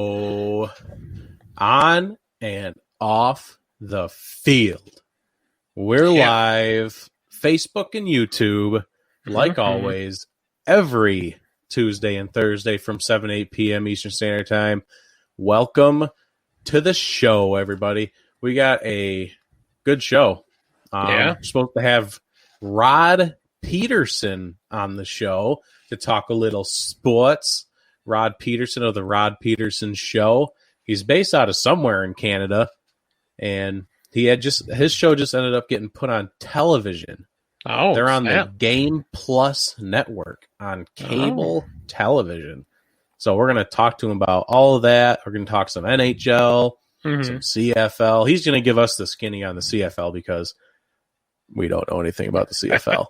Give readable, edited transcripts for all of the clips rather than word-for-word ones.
So, on and off the field, we're live, Facebook and YouTube, like always, every Tuesday and Thursday from 7 to 8 p.m. Eastern Standard Time. Welcome to the show, everybody. We got a good show. We're supposed to have Rod Pedersen on the show to talk a little sports. Rod Pedersen of the Rod Pedersen Show. He's based out of somewhere in Canada, and his show just ended up getting put on television. Oh, they're on the Game Plus network on cable television. So we're going to talk to him about all of that. We're going to talk some NHL, some CFL. He's going to give us the skinny on the CFL because we don't know anything about the CFL.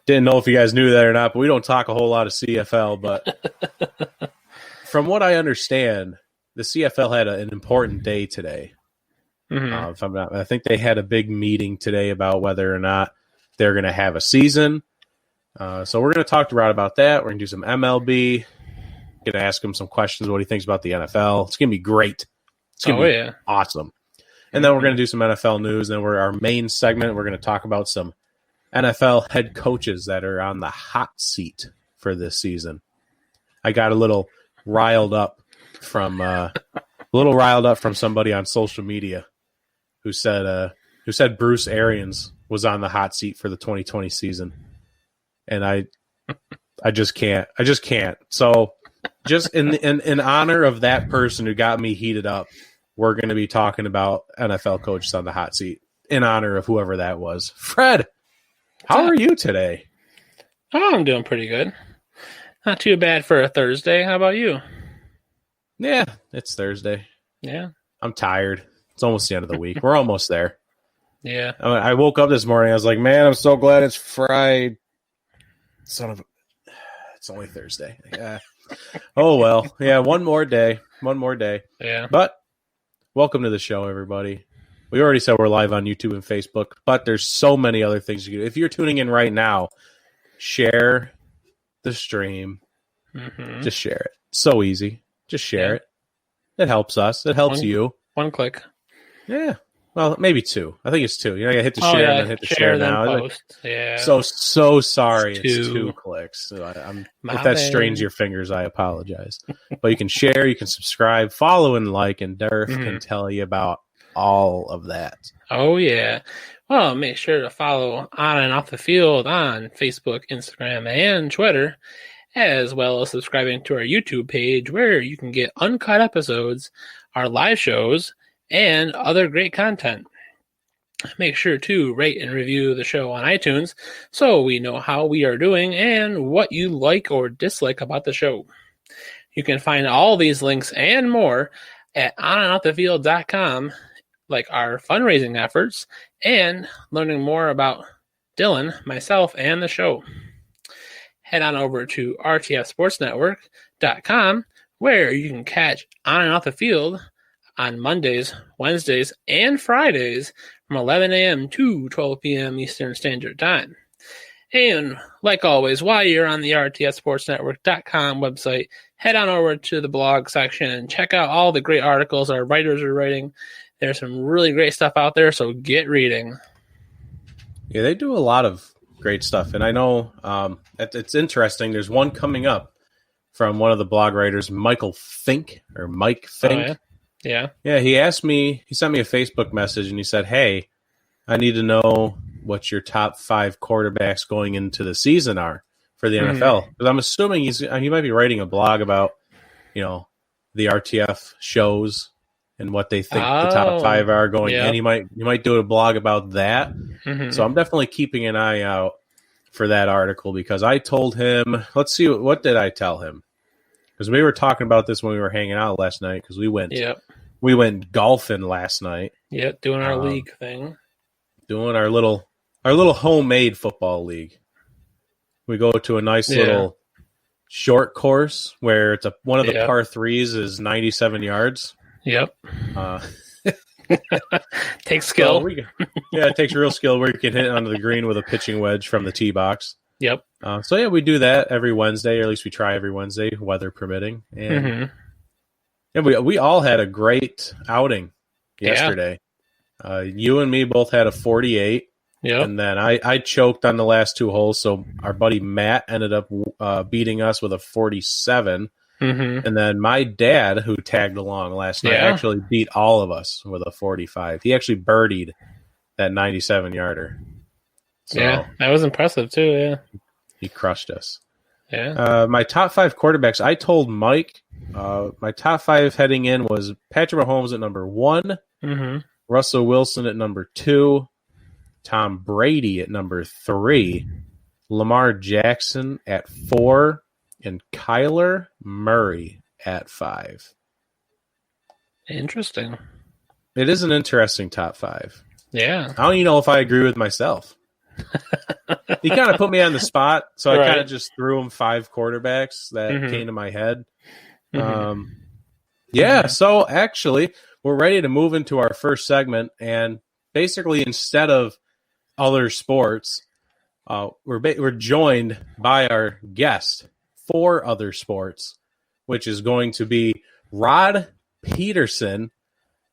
Didn't know if you guys knew that or not, but we don't talk a whole lot of CFL. But from what I understand, the CFL had an important day today. I think they had a big meeting today about whether or not they're going to have a season. So we're going to talk to Rod about that. We're going to do some MLB. Going to ask him some questions, what he thinks about the NFL. It's going to be great. It's going to be awesome. And then we're going to do some NFL news. And then our main segment, we're going to talk about some NFL head coaches that are on the hot seat for this season. I got a little riled up from somebody on social media who said Bruce Arians was on the hot seat for the 2020 season, and I just can't. So, just in honor of that person who got me heated up, we're going to be talking about NFL coaches on the hot seat in honor of whoever that was. Fred, how are you today? Oh, I'm doing pretty good. Not too bad for a Thursday. How about you? Yeah, it's Thursday. Yeah. I'm tired. It's almost the end of the week. We're almost there. Yeah. I woke up this morning. I was like, man, I'm so glad it's Friday. It's only Thursday. Yeah. Oh, well. Yeah, one more day. Yeah. But welcome to the show, everybody. We already said we're live on YouTube and Facebook, but there's so many other things you can do. If you're tuning in right now, share the stream. Just share it. So easy. Just share it. It helps us. It helps you. One click. Yeah. Well, maybe two. I think it's two. You know, you hit the share and then hit the share now. Post. Yeah. So sorry. It's two clicks. So if that strains your fingers, I apologize. But you can share, you can subscribe, follow, and like, and Durf can tell you about all of that. Oh, yeah. Well, make sure to follow On and Off the Field on Facebook, Instagram, and Twitter, as well as subscribing to our YouTube page where you can get uncut episodes, our live shows, and other great content. Make sure to rate and review the show on iTunes so we know how we are doing and what you like or dislike about the show. You can find all these links and more at onandoffthefield.com, like our fundraising efforts and learning more about Dylan, myself, and the show. Head on over to rtfsportsnetwork.com where you can catch On and Off the Field on Mondays, Wednesdays, and Fridays from 11 a.m. to 12 p.m. Eastern Standard Time. And like always, while you're on the rtfsportsnetwork.com website, head on over to the blog section and check out all the great articles our writers are writing. There's some really great stuff out there, so get reading. Yeah, they do a lot of great stuff. And I know it's interesting. There's one coming up from one of the blog writers, Mike Fink. Oh, yeah. Yeah, he sent me a Facebook message and he said, hey, I need to know what your top 5 quarterbacks going into the season are for the NFL. Because I'm assuming he might be writing a blog about, the RTF shows and what they think the top 5 are going. And you might do a blog about that. So I'm definitely keeping an eye out for that article because I told him, let's see, what did I tell him? Because we were talking about this when we were hanging out last night because we went golfing last night. Yep, doing our league thing. Doing our little homemade football league. We go to a nice little short course where it's one of the par 3s is 97 yards. Yep. Takes skill. So it takes real skill where you can hit it onto the green with a pitching wedge from the tee box. Yep. We do that every Wednesday, or at least we try every Wednesday, weather permitting. And And we all had a great outing yesterday. You and me both had a 48. Yep. And then I choked on the last two holes, so our buddy Matt ended up beating us with a 47. Mm-hmm. And then my dad, who tagged along last night, actually beat all of us with a 45. He actually birdied that 97-yarder. So yeah, that was impressive too, yeah. He crushed us. Yeah. My top 5 quarterbacks, I told Mike my top 5 heading in was Patrick Mahomes at number 1, Russell Wilson at number 2, Tom Brady at number 3, Lamar Jackson at 4, and Kyler Murray at 5. Interesting. It is an interesting top 5. Yeah. I don't even know if I agree with myself. He kind of put me on the spot, so I kind of just threw him 5 quarterbacks that came to my head. So actually, we're ready to move into our first segment, and basically instead of other sports, we're joined by our guest for other sports, which is going to be Rod Pedersen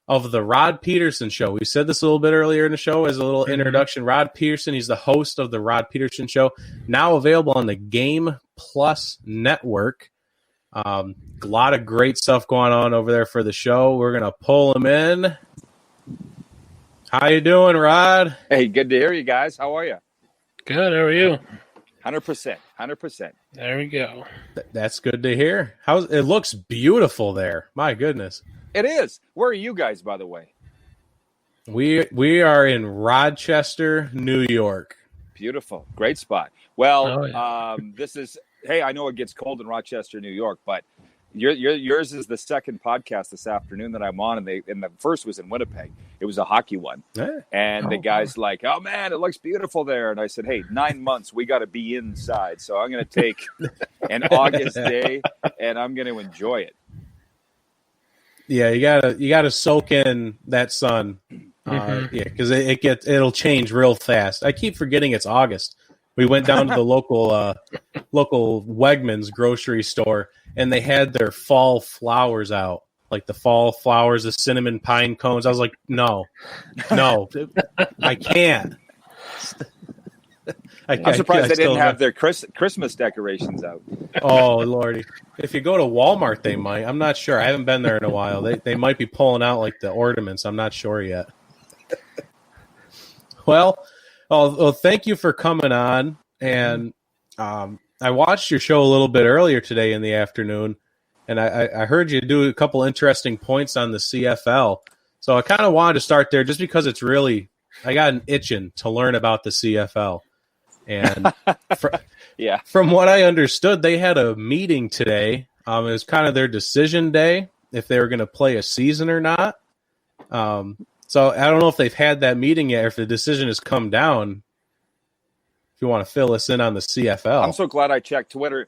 of the Rod Pedersen Show. We said this a little bit earlier in the show as a little introduction. Rod Pedersen, he's the host of the Rod Pedersen Show, now available on the Game Plus Network. A lot of great stuff going on over there for the show. We're going to pull him in. How you doing, Rod? Hey, good to hear you guys. How are you? Good. How are you? 100%. There we go. That's good to hear. It looks beautiful there. My goodness. It is. Where are you guys, by the way? We are in Rochester, New York. Beautiful. Great spot. Well, this is, hey, I know it gets cold in Rochester, New York, but yours is the second podcast this afternoon that I'm on, and the first was in Winnipeg. It was a hockey one. And the guy's like, oh, man, it looks beautiful there. And I said, hey, 9 months, we got to be inside. So I'm going to take an August day, and I'm going to enjoy it. Yeah, you gotta soak in that sun. Because it'll change real fast. I keep forgetting it's August. We went down to the local Wegmans grocery store, and they had their fall flowers out, like the fall flowers, the cinnamon pine cones. I was like, no, I can't. I'm surprised they didn't have their Christmas decorations out. Oh, Lordy. If you go to Walmart, they might. I'm not sure. I haven't been there in a while. They might be pulling out like the ornaments. I'm not sure yet. Well, thank you for coming on. And I watched your show a little bit earlier today in the afternoon, and I heard you do a couple interesting points on the CFL. So I kind of wanted to start there just because it's really – I got an itching to learn about the CFL. And from what I understood, they had a meeting today. It was kind of their decision day if they were going to play a season or not. So I don't know if they've had that meeting yet, or if the decision has come down. If you want to fill us in on the CFL. I'm so glad I checked Twitter.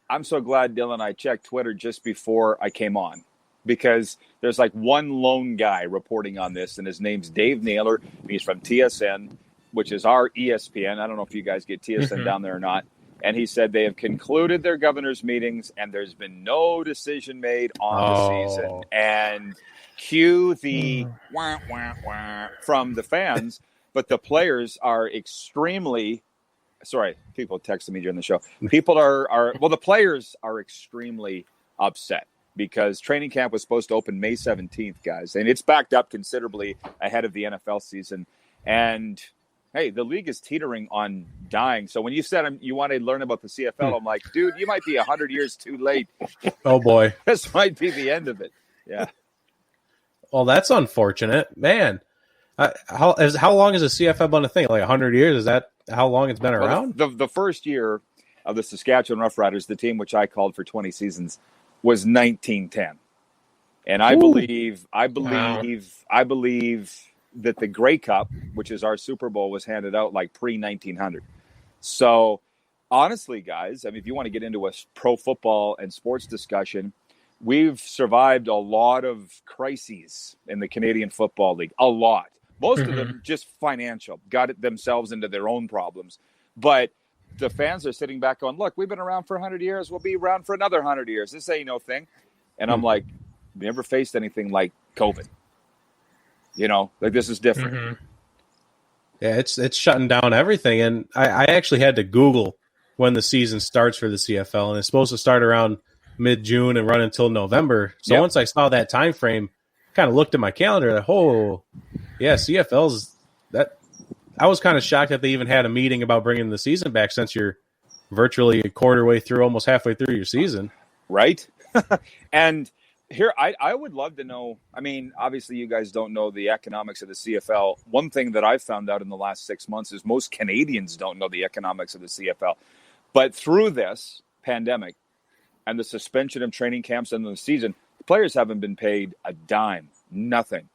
I'm so glad, Dylan, I checked Twitter just before I came on, because there's like one lone guy reporting on this, and his name's Dave Naylor. He's from TSN, which is our ESPN. I don't know if you guys get TSN down there or not. And he said they have concluded their governor's meetings, and there's been no decision made on the season. And cue the wah, wah, wah from the fans, but the players are extremely – sorry, people texted me during the show. People the players are extremely upset because training camp was supposed to open May 17th, guys. And it's backed up considerably ahead of the NFL season. And – hey, the league is teetering on dying. So when you said you want to learn about the CFL, I'm like, dude, you might be 100 years too late. Oh, boy. This might be the end of it. Yeah. Well, that's unfortunate. Man, how long has the CFL been a thing? Like 100 years? Is that how long it's been around? The first year of the Saskatchewan Roughriders, the team which I called for 20 seasons, was 1910. And I believe that the Grey Cup, which is our Super Bowl, was handed out like pre-1900. So honestly, guys, I mean, if you want to get into a pro football and sports discussion, we've survived a lot of crises in the Canadian Football League. A lot. Most of them just financial, got it themselves into their own problems. But the fans are sitting back going, look, we've been around for 100 years. We'll be around for another 100 years. This ain't no thing. And I'm like, never faced anything like COVID. Like this is different. Mm-hmm. Yeah, it's shutting down everything. And I actually had to Google when the season starts for the CFL, and it's supposed to start around mid-June and run until November. So once I saw that time frame, kind of looked at my calendar, CFL's that. I was kind of shocked that they even had a meeting about bringing the season back, since you're virtually a quarter way through, almost halfway through your season. Right. And here, I would love to know, I mean, obviously you guys don't know the economics of the CFL. One thing that I've found out in the last 6 months is most Canadians don't know the economics of the CFL. But through this pandemic and the suspension of training camps and the season, the players haven't been paid a dime, nothing.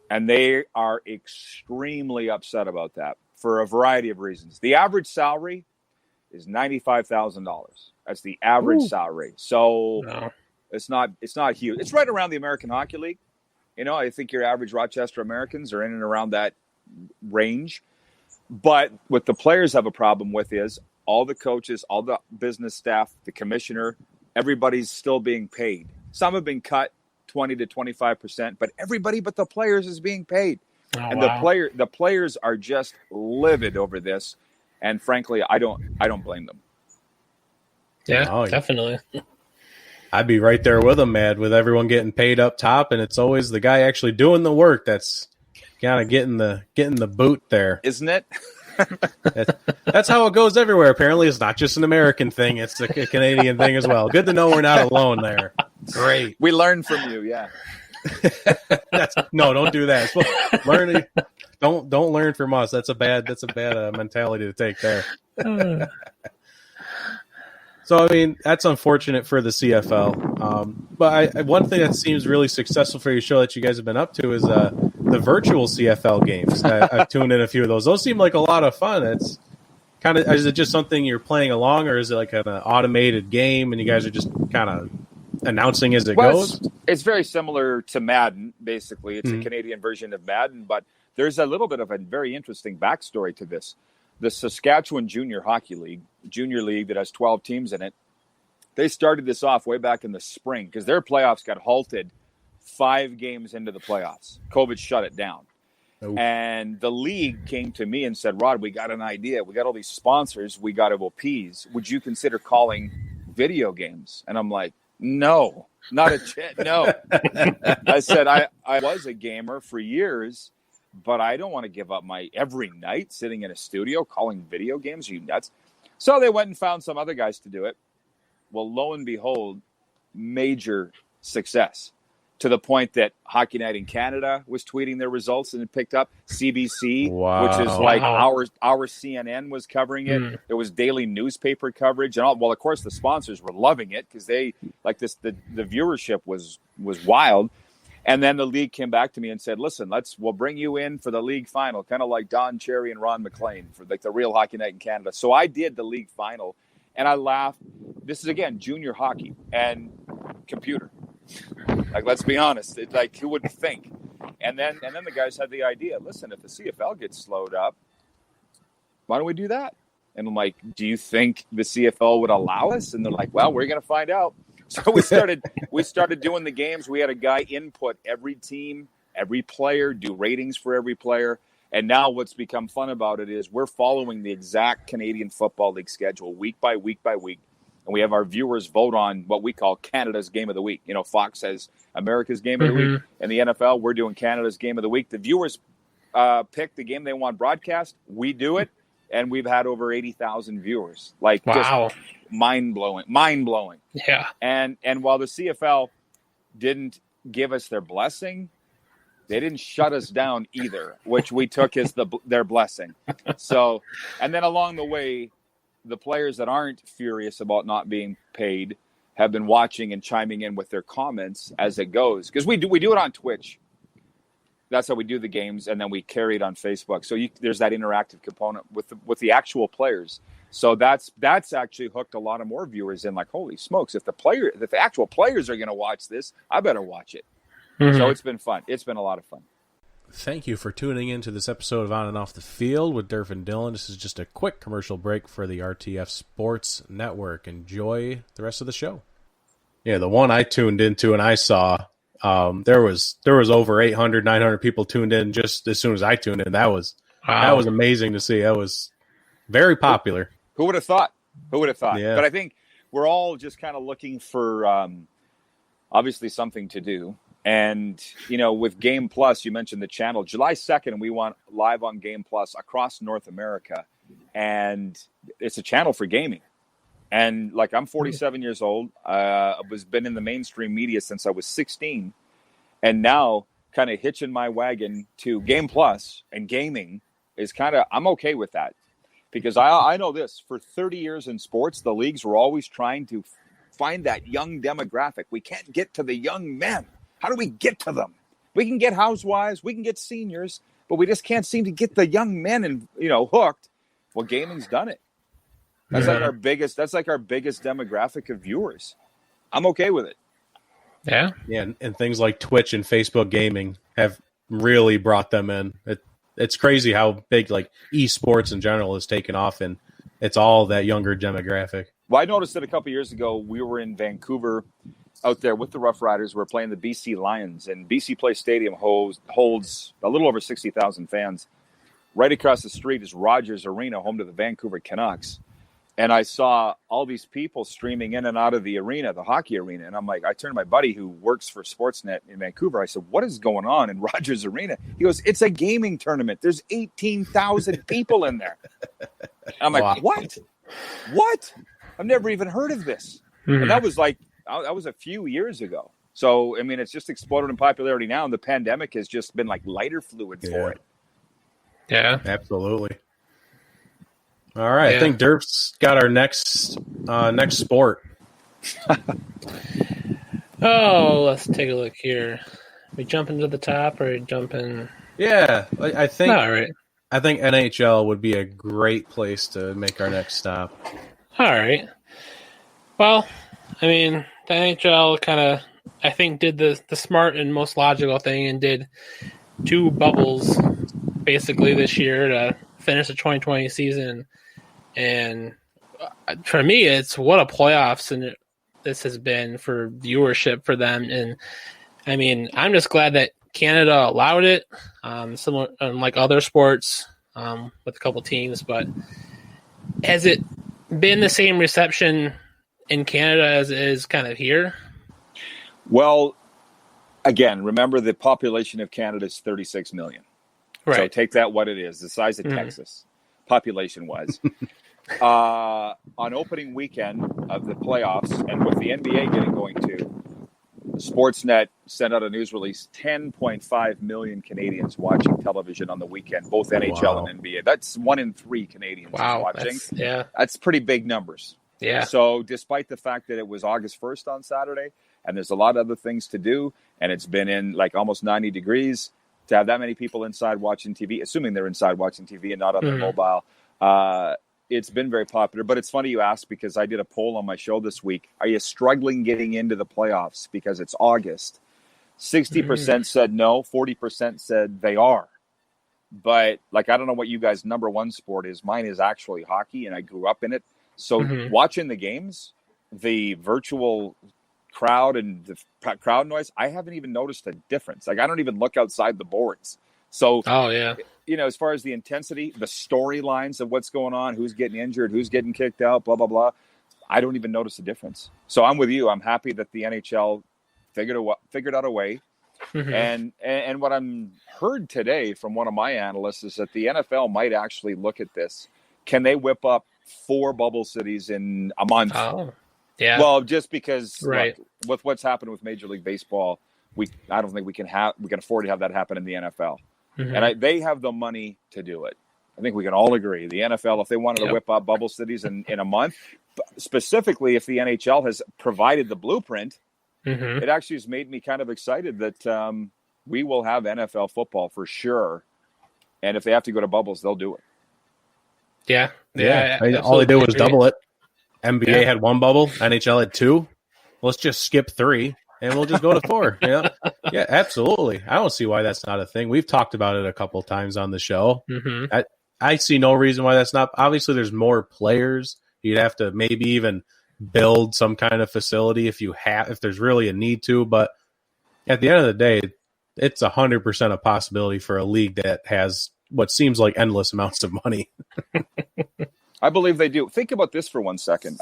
And they are extremely upset about that for a variety of reasons. The average salary is $95,000. That's the average salary. So it's not huge. It's right around the American Hockey League. I think your average Rochester Americans are in and around that range. But what the players have a problem with is all the coaches, all the business staff, the commissioner, everybody's still being paid. Some have been cut 20 to 25%, but everybody but the players is being paid. The players are just livid over this. And frankly, I don't blame them. Yeah, definitely. I'd be right there with them, Mad, with everyone getting paid up top, and it's always the guy actually doing the work that's kind of getting the boot there, isn't it? That's how it goes everywhere. Apparently, it's not just an American thing; it's a Canadian thing as well. Good to know we're not alone there. Great, we learn from you. Yeah. No, don't do that. Don't learn from us. That's a bad mentality to take there. So, I mean, that's unfortunate for the CFL. But one thing that seems really successful for your show that you guys have been up to is the virtual CFL games. I've tuned in a few of those. Those seem like a lot of fun. It's kind of, is it just something you're playing along, or is it like an automated game and you guys are just kind of announcing as it goes? It's very similar to Madden, basically. It's a Canadian version of Madden, but there's a little bit of a very interesting backstory to this. The Saskatchewan Junior Hockey League, junior league that has 12 teams in it, they started this off way back in the spring because their playoffs got halted 5 games into the playoffs. COVID shut it down. Oh. And the league came to me and said, Rod, we got an idea. We got all these sponsors we got to appease. Would you consider calling video games? And I'm like, no, not a chance. No. I said, I was a gamer for years, but I don't want to give up my every night sitting in a studio calling video games. Are you nuts? So they went and found some other guys to do it. Well, lo and behold, major success to the point that Hockey Night in Canada was tweeting their results and it picked up. CBC, which is like our CNN, was covering it. There was daily newspaper coverage and all. Well, of course, the sponsors were loving it because they like this. The viewership was wild. And then the league came back to me and said, listen, we'll bring you in for the league final, kind of like Don Cherry and Ron McLean for like the real Hockey Night in Canada. So I did the league final and I laughed. This is, again, junior hockey and computer. Like, let's be honest. It's like, who would think? And then the guys had the idea, listen, if the CFL gets slowed up, why don't we do that? And I'm like, do you think the CFL would allow us? And they're like, well, we're going to find out. So we started doing the games. We had a guy input every team, every player, do ratings for every player. And now what's become fun about it is we're following the exact Canadian Football League schedule week by week by week. And we have our viewers vote on what we call Canada's Game of the Week. Fox has America's Game of the Week. And the NFL, we're doing Canada's Game of the Week. The viewers pick the game they want broadcast. We do it. And we've had over 80,000 viewers. Like, wow. Just mind-blowing. Yeah. And while the CFL didn't give us their blessing, they didn't shut us down either, which we took as their blessing. So, and then along the way, the players that aren't furious about not being paid have been watching and chiming in with their comments as it goes. Because we do it on Twitch. That's how we do the games, and then we carry it on Facebook. So there's that interactive component with the actual players. So that's actually hooked a lot of more viewers in. Like, holy smokes! If the actual players are going to watch this, I better watch it. So it's been fun. It's been a lot of fun. Thank you for tuning in to this episode of On and Off the Field with Durf and Dylan. This is just a quick commercial break for the RTF Sports Network. Enjoy the rest of the show. Yeah, the one I tuned into and I saw, There was over 800, 900 people tuned in just as soon as I tuned in. That was amazing to see. That was very popular. Who would have thought? Yeah. But I think we're all just kind of looking for obviously something to do. And, with Game Plus, you mentioned the channel. July 2nd, we went live on Game Plus across North America. And it's a channel for gaming. And, I'm 47 years old. I've been in the mainstream media since I was 16. And now kind of hitching my wagon to Game Plus and gaming is I'm okay with that. Because I know this. For 30 years in sports, the leagues were always trying to find that young demographic. We can't get to the young men. How do we get to them? We can get housewives, we can get seniors, but we just can't seem to get the young men and hooked. Well, gaming's done it. That's like our biggest demographic of viewers. I'm okay with it. Yeah. Yeah, and things like Twitch and Facebook gaming have really brought them in. It's crazy how big esports in general has taken off, and it's all that younger demographic. Well, I noticed that a couple years ago we were in Vancouver out there with the Rough Riders. We're playing the BC Lions, and BC Place Stadium holds a little over 60,000 fans. Right across the street is Rogers Arena, home to the Vancouver Canucks. And I saw all these people streaming in and out of the arena, the hockey arena. And I'm like, I turned to my buddy who works for Sportsnet in Vancouver. I said, what is going on in Rogers Arena? He goes, it's a gaming tournament. There's 18,000 people in there. I'm like, wow. What? I've never even heard of this. Mm-hmm. And that was a few years ago. So, I mean, it's just exploded in popularity now. And the pandemic has just been like lighter fluid for it. Yeah, absolutely. All right, I think Derp's got our next sport. Let's take a look here. We jumping to the top or jumping? Yeah, I think. All right. I think NHL would be a great place to make our next stop. All right. Well, I mean, the NHL kind of, I think, did the smart and most logical thing and did 2 bubbles basically this year to finish the 2020 season. And for me, it's what a playoffs and this has been for viewership for them. And I mean, I'm just glad that Canada allowed it, similar unlike other sports with a couple teams. But has it been the same reception in Canada as it is kind of here? Well, again, remember the population of Canada is 36 million. Right. So take that what it is, the size of Texas, population-wise. On opening weekend of the playoffs, and with the NBA getting going too, Sportsnet sent out a news release, 10.5 million Canadians watching television on the weekend, both NHL and NBA. That's 1 in 3 Canadians watching. That's pretty big numbers. Yeah. So despite the fact that it was August 1st on Saturday, and there's a lot of other things to do, and it's been in almost 90 degrees, to have that many people inside watching TV, assuming they're inside watching TV and not on their mobile, it's been very popular. But it's funny you ask, because I did a poll on my show this week. Are you struggling getting into the playoffs because it's August? 60% said no, 40% said they are. But I don't know what you guys' number one sport is. Mine is actually hockey, and I grew up in it. So watching the games, the virtual crowd and the crowd noise, I haven't even noticed a difference. I don't even look outside the boards. So, as far as the intensity, the storylines of what's going on, who's getting injured, who's getting kicked out, blah, blah, blah, I don't even notice a difference. So I'm with you. I'm happy that the NHL figured out a way. And what I'm heard today from one of my analysts is that the NFL might actually look at this. Can they whip up 4 bubble cities in a month? Oh, yeah. Well, just because with what's happened with Major League Baseball, I don't think we can afford to have that happen in the NFL. And they have the money to do it. I think we can all agree. The NFL, if they wanted to whip up bubble cities in a month, specifically if the NHL has provided the blueprint, it actually has made me kind of excited that we will have NFL football for sure. And if they have to go to bubbles, they'll do it. Yeah. All they did was double it. NBA had 1 bubble. NHL had 2. Let's just skip 3. And we'll just go to 4. Yeah, absolutely. I don't see why that's not a thing. We've talked about it a couple of times on the show. I see no reason why that's not. Obviously, there's more players. You'd have to maybe even build some kind of facility if there's really a need to. But at the end of the day, it's 100% a possibility for a league that has what seems like endless amounts of money. I believe they do. Think about this for 1 second.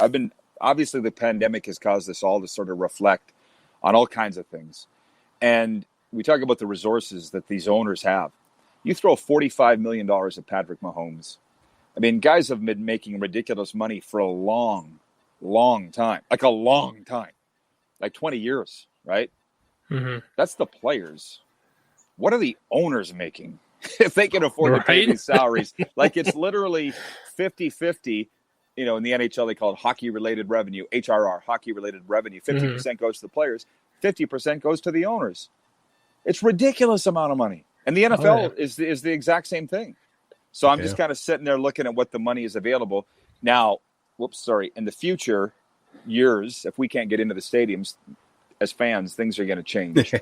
Obviously the pandemic has caused us all to sort of reflect on all kinds of things. And we talk about the resources that these owners have. You throw $45 million at Patrick Mahomes. I mean, guys have been making ridiculous money for a long, long time. Like a long time. Like 20 years, right? Mm-hmm. That's the players. What are the owners making? If they can afford to pay these salaries. Like it's literally 50-50. You know, in the NHL, they call it hockey-related revenue, HRR, hockey-related revenue. 50% goes to the players. 50% goes to the owners. It's ridiculous amount of money. And the NFL is the exact same thing. So I'm just kind of sitting there looking at what the money is available. Now, in the future years, if we can't get into the stadiums as fans, things are going to change,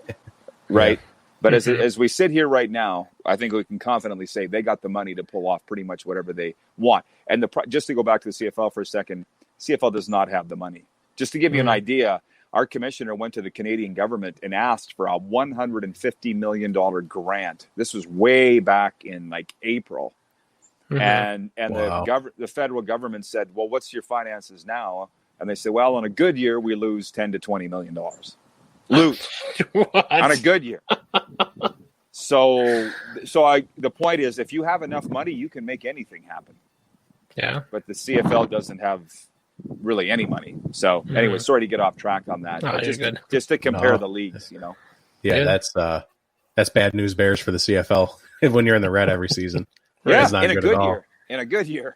right? Yeah. But as we sit here right now, I think we can confidently say they got the money to pull off pretty much whatever they want. And just to go back to the CFL for a second, CFL does not have the money. Just to give you an idea, our commissioner went to the Canadian government and asked for a $150 million grant. This was way back in like April. And the federal government said, well, what's your finances now? And they said, well, on a good year, we lose $10 to $20 million. Lose on a good year. So the point is, if you have enough money, you can make anything happen. Yeah. But the CFL doesn't have really any money. So anyway, sorry to get off track on that. No, just to compare the leagues, you know. Yeah, that's bad news bears for the CFL when you're in the red every season. Yeah, in a good year. In a good year.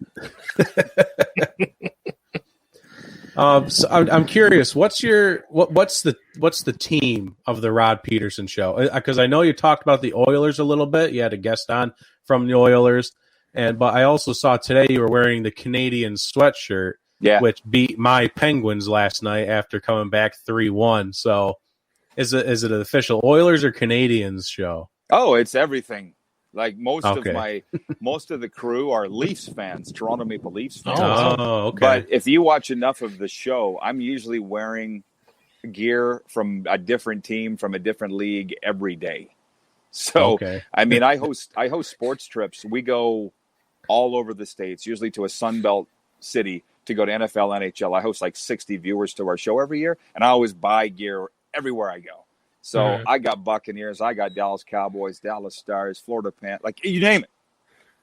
So I'm curious. What's the team of the Rod Pedersen show? Because I know you talked about the Oilers a little bit. You had a guest on from the Oilers, but I also saw today you were wearing the Canadian sweatshirt, which beat my Penguins last night after coming back 3-1. So, is it an official Oilers or Canadians show? Oh, it's everything. Like most of the crew are Leafs fans, Toronto Maple Leafs fans. Oh, okay. But if you watch enough of the show, I'm usually wearing gear from a different team, from a different league every day. So, I mean, I host sports trips. We go all over the States, usually to a Sunbelt city to go to NFL, NHL. I host like 60 viewers to our show every year, and I always buy gear everywhere I go. So I got Buccaneers, I got Dallas Cowboys, Dallas Stars, Florida Panthers, like you name it.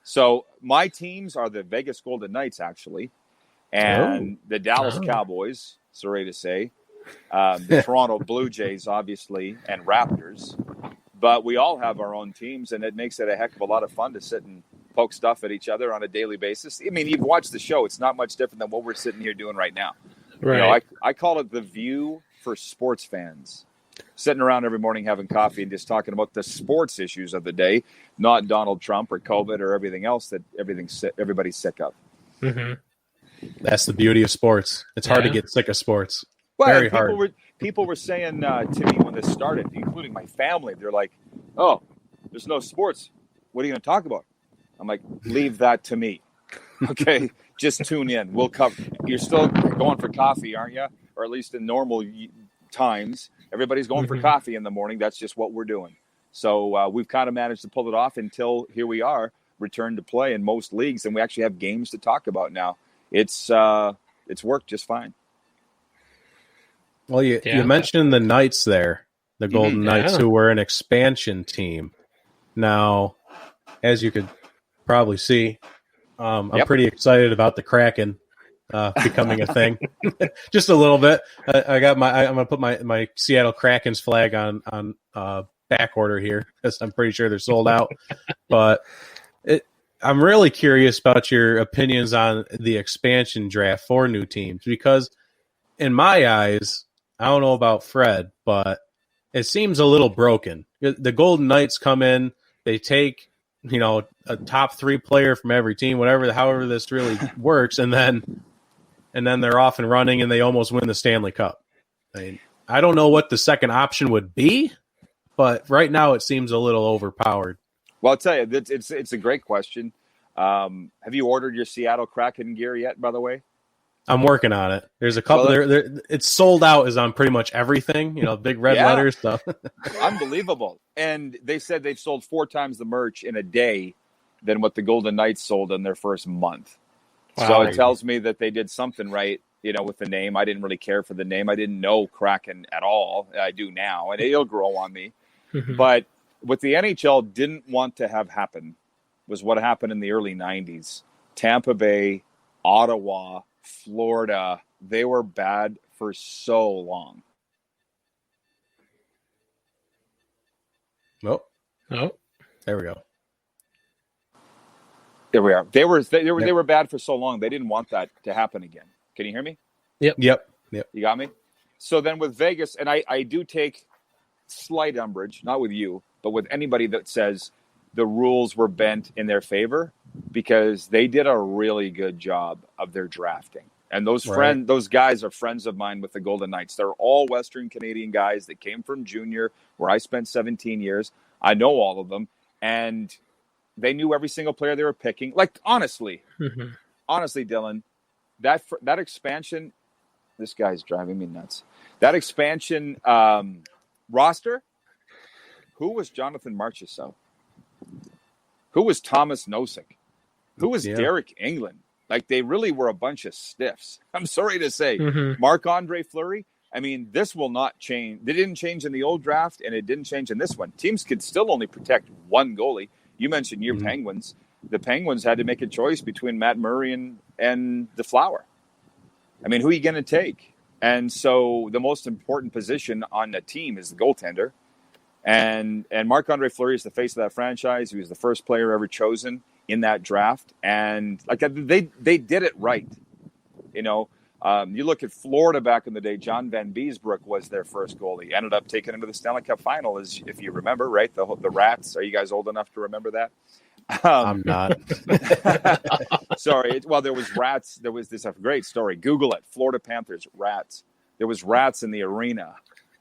So my teams are the Vegas Golden Knights, actually, and the Dallas Cowboys, sorry to say, the Toronto Blue Jays, obviously, and Raptors. But we all have our own teams, and it makes it a heck of a lot of fun to sit and poke stuff at each other on a daily basis. I mean, you've watched the show. It's not much different than what we're sitting here doing right now. Right. You know, I call it the view for sports fans. Sitting around every morning having coffee and just talking about the sports issues of the day, not Donald Trump or COVID or everything else that everybody's sick of. Mm-hmm. That's the beauty of sports. It's hard to get sick of sports. Well, very hard. People were saying to me when this started, including my family, they're like, "Oh, there's no sports. What are you going to talk about?" I'm like, "Leave that to me. Okay, just tune in. We'll cover. You're still going for coffee, aren't you? Or at least in normal times." Everybody's going for coffee in the morning. That's just what we're doing. So we've kind of managed to pull it off until here we are, return to play in most leagues, and we actually have games to talk about now. It's worked just fine. Well, you mentioned the Knights there, the Golden Knights, who were an expansion team. Now, as you could probably see, I'm pretty excited about the Kraken becoming a thing. Just a little bit. I'm gonna put my Seattle Kraken's flag on back order here because I'm pretty sure they're sold out. But I'm really curious about your opinions on the expansion draft for new teams, because in my eyes, I don't know about Fred, but it seems a little broken. The Golden Knights come in, they take a top 3 player from every team, however this really works, and then they're off and running, and they almost win the Stanley Cup. I mean, I don't know what the second option would be, but right now it seems a little overpowered. Well, I'll tell you, it's a great question. Have you ordered your Seattle Kraken gear yet, by the way? I'm working on it. There's a couple there. It's sold out is on pretty much everything. Big red letters stuff. Unbelievable. And they said they've sold 4 times the merch in a day than what the Golden Knights sold in their first month. Wow. So it tells me that they did something right, with the name. I didn't really care for the name. I didn't know Kraken at all. I do now, and it'll grow on me. But what the NHL didn't want to have happen was what happened in the early 90s. Tampa Bay, Ottawa, Florida, they were bad for so long. Nope. There we go. There we are. They were bad for so long. They didn't want that to happen again. Can you hear me? Yep. You got me? So then with Vegas, and I do take slight umbrage, not with you, but with anybody that says the rules were bent in their favor, because they did a really good job of their drafting. And those guys are friends of mine with the Golden Knights. They're all Western Canadian guys that came from junior, where I spent 17 years. I know all of them. And they knew every single player they were picking. Like, honestly, Dylan, that expansion, this guy's driving me nuts. That expansion roster, who was Jonathan Marchessault? Who was Thomas Nosek? Who was Derek England? Like, they really were a bunch of stiffs. I'm sorry to say. Marc-Andre Fleury, I mean, this will not change. They didn't change in the old draft, and it didn't change in this one. Teams could still only protect one goalie. You mentioned your Penguins. The Penguins had to make a choice between Matt Murray and the Flower. I mean, who are you going to take? And so the most important position on the team is the goaltender. And Marc-Andre Fleury is the face of that franchise. He was the first player ever chosen in that draft. And like they did it right. You look at Florida back in the day, John Van Beesbrook was their first goalie. Ended up taking him to the Stanley Cup final, as if you remember, right? The Rats. Are you guys old enough to remember that? I'm not. Sorry. Well, there was rats. There was this great story. Google it. Florida Panthers, rats. There was rats in the arena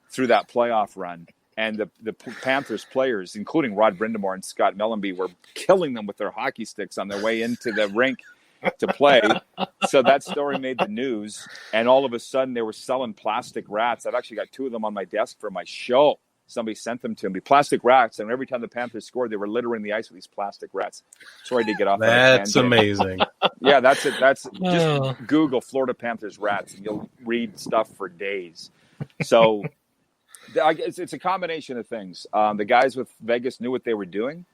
through that playoff run. And the Panthers players, including Rod Brindamore and Scott Mellenby, were killing them with their hockey sticks on their way into the rink to play. So that story made the news. And all of a sudden, they were selling plastic rats. I've actually got 2 of them on my desk for my show. Somebody sent them to me, plastic rats. And every time the Panthers scored, they were littering the ice with these plastic rats. Sorry to get off that. That's amazing. Yeah, that's it. Just Google Florida Panthers rats, and you'll read stuff for days. So it's a combination of things. The guys with Vegas knew what they were doing,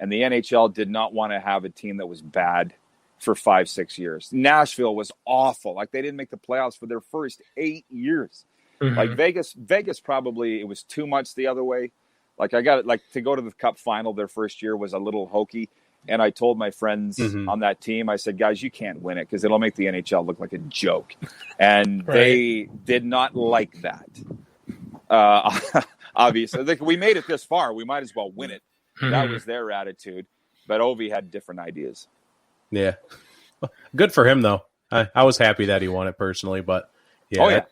and the NHL did not want to have a team that was bad for 5-6 years. Nashville was awful. Like, they didn't make the playoffs for their first 8 years. Like Vegas probably, it was too much the other way. Like, I got it. Like, to go to the Cup final their first year was a little hokey. And I told my friends on that team, I said, guys, you can't win it because it'll make the NHL look like a joke. And they did not like that. Obviously, we made it this far. We might as well win it. That was their attitude. But Ovi had different ideas. Yeah. Good for him, though. I was happy that he won it personally, but yeah.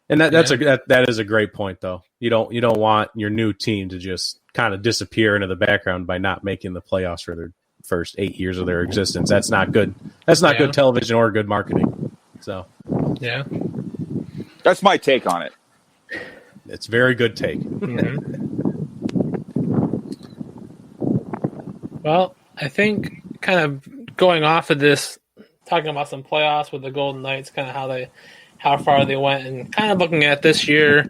And that is a great point, though. You don't want your new team to just kind of disappear into the background by not making the playoffs for their first 8 years of their existence. That's not good. That's not good television or good marketing. So, yeah, that's my take on it. It's a very good take. Well, I think kind of going off of this, talking about some playoffs with the Golden Knights, kind of how far they went, and kind of looking at this year.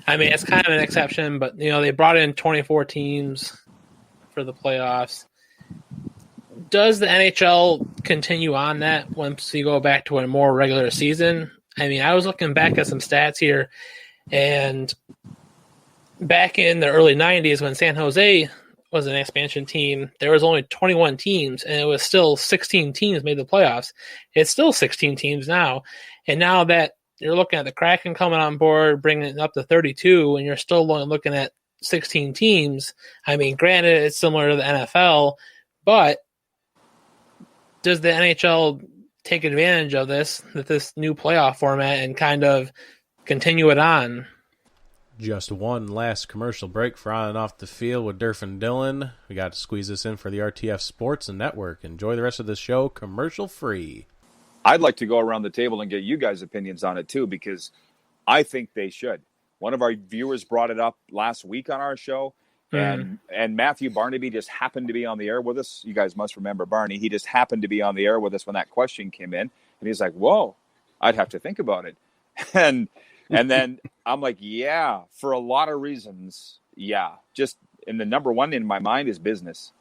I mean, it's kind of an exception, but they brought in 24 teams for the playoffs. Does the NHL continue on that once you go back to a more regular season? I mean, I was looking back at some stats here, and back in the early 90s when San Jose was an expansion team, there was only 21 teams, and it was still 16 teams made the playoffs. It's still 16 teams now. And now that you're looking at the Kraken coming on board, bringing it up to 32, and you're still looking at 16 teams, I mean, granted, it's similar to the NFL, but does the NHL take advantage of this new playoff format and kind of continue it on? Just one last commercial break for On and Off the Field with Durf and Dylan. We got to squeeze this in for the RTF Sports and Network. Enjoy the rest of the show commercial free. I'd like to go around the table and get you guys' opinions on it too, because I think they should. One of our viewers brought it up last week on our show, and Matthew Barnaby just happened to be on the air with us. You guys must remember Barney. He just happened to be on the air with us when that question came in, and he's like, "Whoa, I'd have to think about it." And then I'm like, "Yeah, for a lot of reasons, yeah. Just and the number one in my mind is business.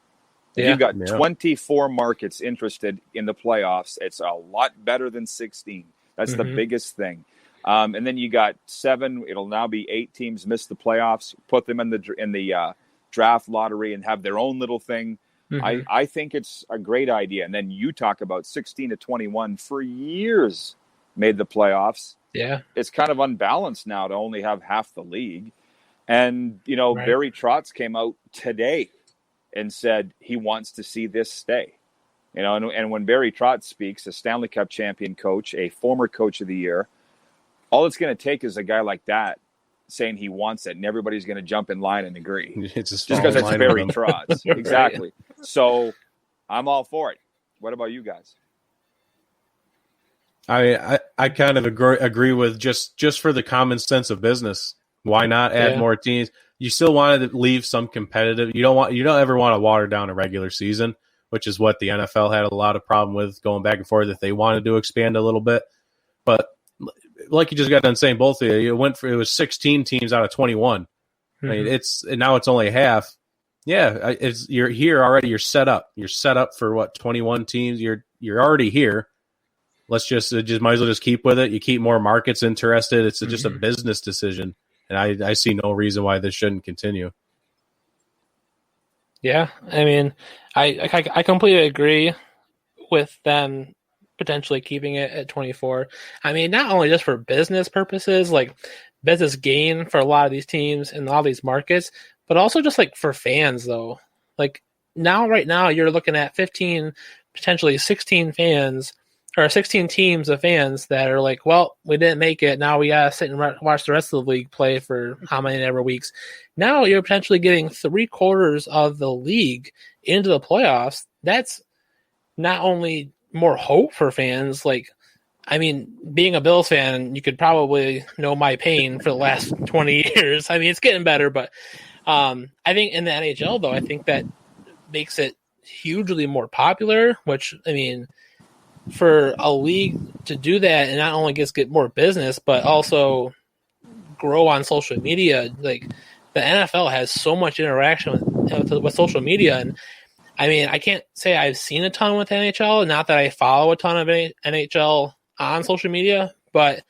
If you've got 24 markets interested in the playoffs, it's a lot better than 16. That's the biggest thing. And then you got 7. It'll now be 8 teams miss the playoffs. Put them in the draft lottery and have their own little thing. I think it's a great idea. And then you talk about 16 to 21 for years made the playoffs. Yeah, it's kind of unbalanced now to only have half the league. And Barry Trotz came out today and said he wants to see this stay. And when Barry Trotz speaks, a Stanley Cup champion coach, a former coach of the year, all it's going to take is a guy like that saying he wants it, and everybody's going to jump in line and agree. Just because it's Barry Trotz. Exactly. So I'm all for it. What about you guys? I kind of agree with just for the common sense of business. Why not add more teams? You still want to leave some competitive. You don't ever want to water down a regular season, which is what the NFL had a lot of problem with going back and forth if they wanted to expand a little bit. But like you just got done saying, both of you, it was 16 teams out of 21. I mean, now it's only half. Yeah, you're here already. You're set up. You're set up for what, 21 teams. You're already here. Let's just might as well just keep with it. You keep more markets interested. It's just a business decision, and I see no reason why this shouldn't continue. Yeah, I mean, I completely agree with them potentially keeping it at 24. I mean, not only just for business purposes, like business gain for a lot of these teams and all these markets, but also just like for fans though. Like right now you're looking at 15, potentially 16 fans or 16 teams of fans that are like, well, we didn't make it. Now we got to sit and watch the rest of the league play for how many ever weeks. Now you're potentially getting 3/4 of the league into the playoffs. That's not only more hope for fans. Like, I mean, being a Bills fan, you could probably know my pain for the last 20 years. I mean, it's getting better, but I think in the NHL, though, I think that makes it hugely more popular, which, I mean, for a league to do that and not only get more business, but also grow on social media. Like, the NFL has so much interaction with social media, and I mean, I can't say I've seen a ton with NHL, not that I follow a ton of NHL on social media, but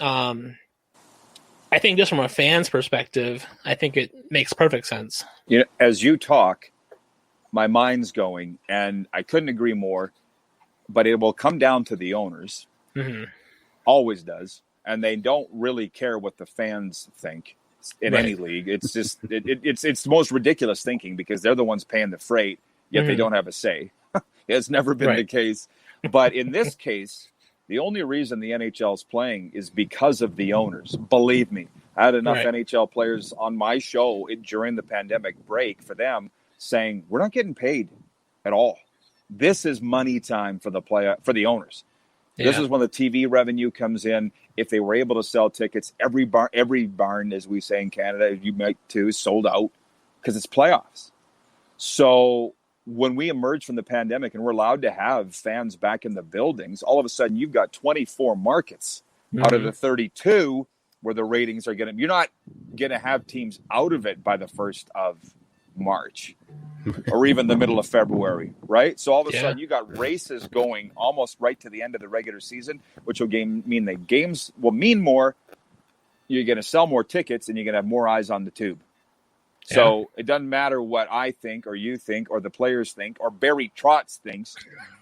I think just from a fan's perspective, I think it makes perfect sense. As you talk, my mind's going, and I couldn't agree more, but it will come down to the owners. Always does. And they don't really care what the fans think in any league. It's just, it's the most ridiculous thinking because they're the ones paying the freight, yet they don't have a say. It's never been the case. But in this case, the only reason the NHL is playing is because of the owners. Believe me, I had enough NHL players on my show during the pandemic break for them saying, we're not getting paid at all. This is money time for the owners. Yeah. This is when the TV revenue comes in. If they were able to sell tickets, every barn, as we say in Canada, you might too, sold out because it's playoffs. So when we emerge from the pandemic and we're allowed to have fans back in the buildings, all of a sudden you've got 24 markets out of the 32 where the ratings are you're not going to have teams out of it by the 1st of March or even the middle of February, right? So all of a sudden you got races going almost right to the end of the regular season, which will mean the games will mean more. You're going to sell more tickets and you're going to have more eyes on the tube. So it doesn't matter what I think or you think or the players think or Barry Trotz thinks.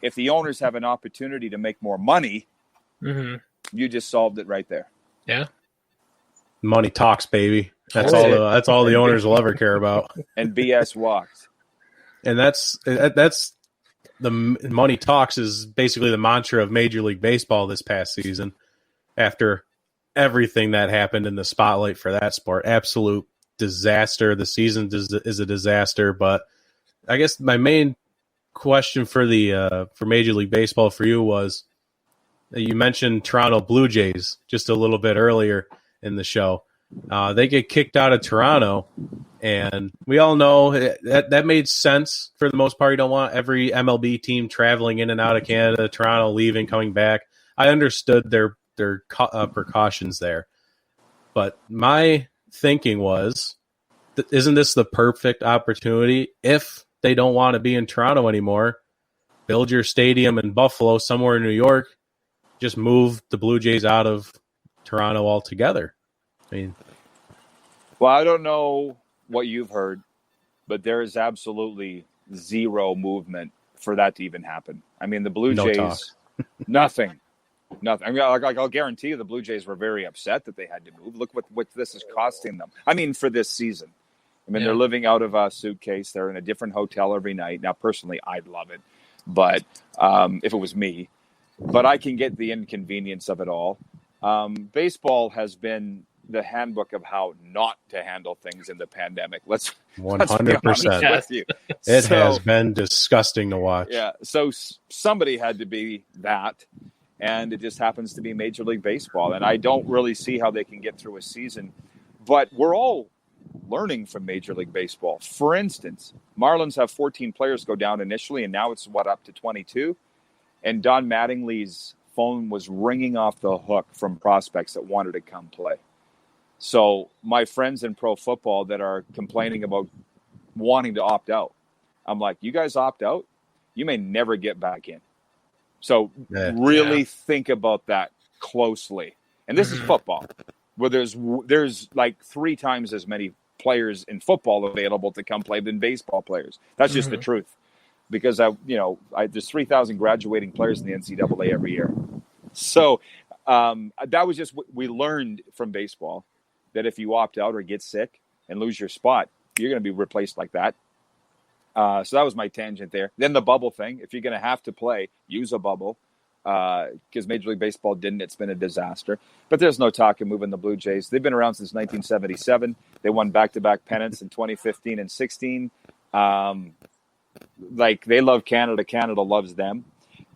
If the owners have an opportunity to make more money, you just solved it right there. Yeah. Money talks, baby. That's all the owners will ever care about. And BS walks. And that's the money talks is basically the mantra of Major League Baseball this past season after everything that happened in the spotlight for that sport. Absolute disaster. The season is a disaster, but I guess my main question for Major League Baseball for you was, You mentioned Toronto Blue Jays just a little bit earlier in the show. They get kicked out of Toronto, and we all know that made sense for the most part. You don't want every MLB team traveling in and out of Canada, Toronto, leaving, coming back. I understood their precautions there. But my thinking was, isn't this the perfect opportunity if they don't want to be in Toronto anymore? Build your stadium in Buffalo, somewhere in New York. Just move the Blue Jays out of Toronto altogether. I mean, well, I don't know what you've heard, but there is absolutely zero movement for that to even happen. I mean, the Blue Jays, nothing. I mean, I'll guarantee you the Blue Jays were very upset that they had to move. Look what this is costing them. I mean, for this season. I mean, they're living out of a suitcase. They're in a different hotel every night. Now, personally, I'd love it, but if it was me. But I can get the inconvenience of it all. Baseball has been the handbook of how not to handle things in the pandemic. Let's 100%. with you. It has been disgusting to watch. Yeah, so somebody had to be that. And it just happens to be Major League Baseball. And I don't really see how they can get through a season. But we're all learning from Major League Baseball. For instance, Marlins have 14 players go down initially, and now it's, up to 22? And Don Mattingly's phone was ringing off the hook from prospects that wanted to come play. So my friends in pro football that are complaining about wanting to opt out, I'm like, you guys opt out? You may never get back in. So really think about that closely. And this is football, where there's like 3 times as many players in football available to come play than baseball players. That's just the truth. Because there's 3,000 graduating players in the NCAA every year. So that was just what we learned from baseball, that if you opt out or get sick and lose your spot, you're going to be replaced like that. So that was my tangent there. Then the bubble thing. If you're going to have to play, use a bubble, because Major League Baseball didn't. It's been a disaster. But there's no talk of moving the Blue Jays. They've been around since 1977. They won back-to-back pennants in 2015 and 16. They love Canada. Canada loves them.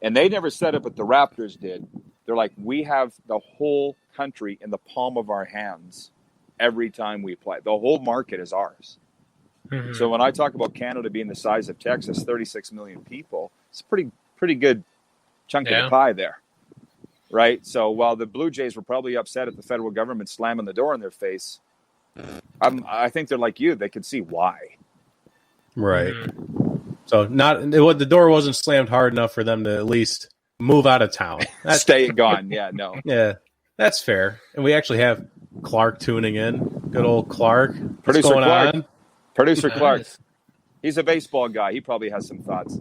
And they never said it, but the Raptors did. They're like, we have the whole country in the palm of our hands every time we play. The whole market is ours. So when I talk about Canada being the size of Texas, 36 million people, it's a pretty good chunk of the pie there, right? So while the Blue Jays were probably upset at the federal government slamming the door in their face, I think they're like you. They could see why. Right. So the door wasn't slammed hard enough for them to at least move out of town. Stay gone. Yeah, no. Yeah, that's fair. And we actually have Clark tuning in. Good old Clark. Producer Clark. On? Producer Clark. He's a baseball guy. He probably has some thoughts.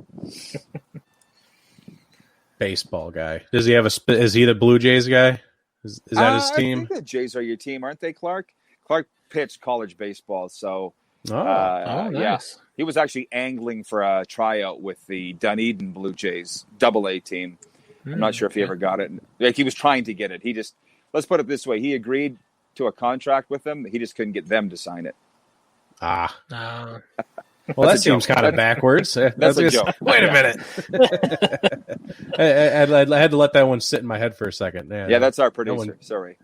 Baseball guy. Does he have is he the Blue Jays guy? Is that his team? I think the Jays are your team, aren't they, Clark? Clark pitched college baseball, so nice. Yeah. He was actually angling for a tryout with the Dunedin Blue Jays AA team. I'm not sure if he ever got it. Like, he was trying to get it. Let's put it this way. He agreed to a contract with them. He just couldn't get them to sign it. Well, that seems kind of backwards. That's a joke. Wait a minute. I had to let that one sit in my head for a second. Yeah, that's our producer. Sorry.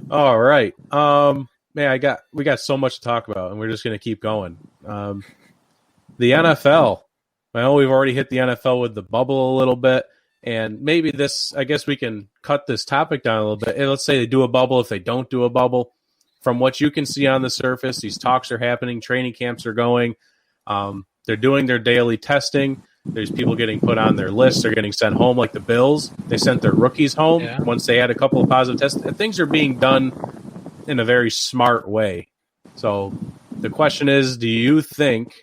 All right. Man, we got so much to talk about, and we're just going to keep going. The NFL. I know we've already hit the NFL with the bubble a little bit, and maybe I guess we can cut this topic down a little bit. Let's say they do a bubble. If they don't do a bubble, from what you can see on the surface, these talks are happening. Training camps are going. They're doing their daily testing. There's people getting put on their lists. They're getting sent home, like the Bills. They sent their rookies home once they had a couple of positive tests. Things are being done in a very smart way. So the question is, do you think